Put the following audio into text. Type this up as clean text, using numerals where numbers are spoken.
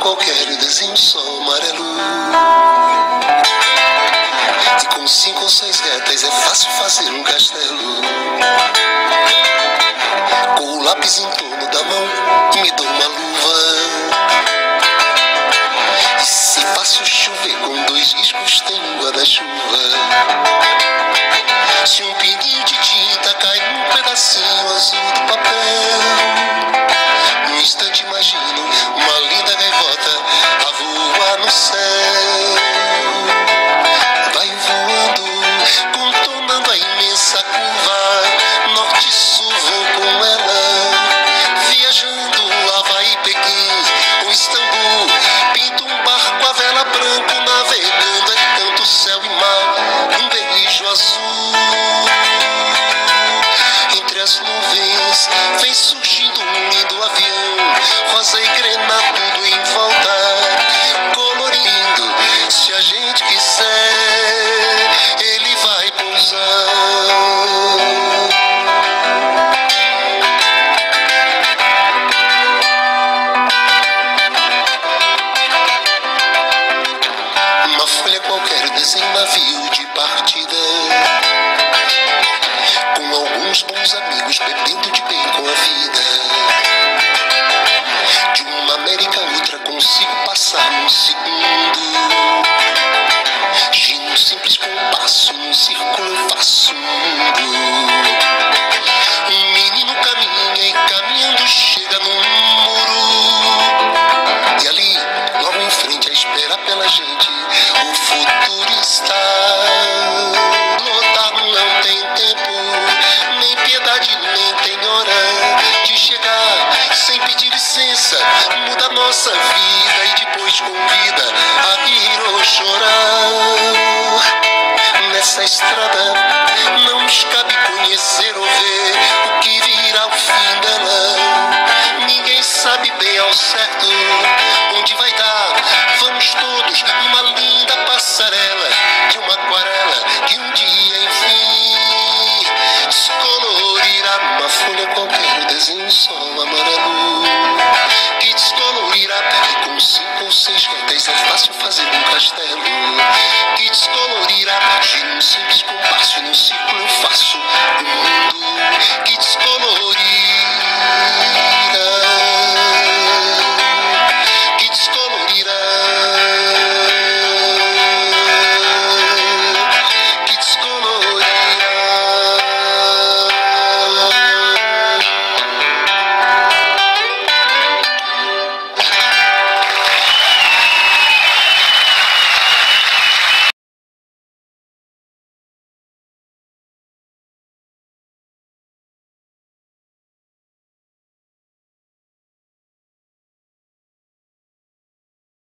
qualquer desenho só amarelo. E com 5 ou 6 retas é fácil fazer um castelo. Com o lápis em torno da mão, me dou uma luva. E se fácil chover, com 2 riscos tem um guarda-chuva. Se um pinguinho de tinta cai num pedacinho azul do papel, num instante imagino uma linda gaivota a voar no céu. Vai voando, contornando a imensa curva, norte e sul vou com ela, viajando Havaí, Pequim ou Istambul. Pinto um barco a vela branco, navegando é tanto céu e mar, um beijo azul. Entre as nuvens vem surgindo um lindo avião, rosa e grena tudo em volta, colorindo. Se a gente quiser, ele vai pousar. Uma folha qualquer desenha um navio de partida, com alguns bons amigos bebendo de bem com a vida. De uma América a outra consigo passar num segundo. De um simples compasso num círculo eu faço um mundo. Um menino caminha e caminhando chega num muro. E ali, logo em frente, a espera pela gente, o futuro está. Lotar não tem tempo, nem piedade, nem tem hora de chegar sem pedir licença. Muda nossa vida e depois convida a rir ou chorar. Nessa estrada não nos cabe conhecer ou ver o que virá ao fim dela. Ninguém sabe bem ao certo onde vai dar. Vamos todos numa linda passarela de uma aquarela que um dia enfim descolorirá. Uma folha qualquer, o desenho só amarelo que descolorirá. E com 5 ou 6 retas é fácil fazer um castelo que descolorirá. De um simples compasso num círculo eu faço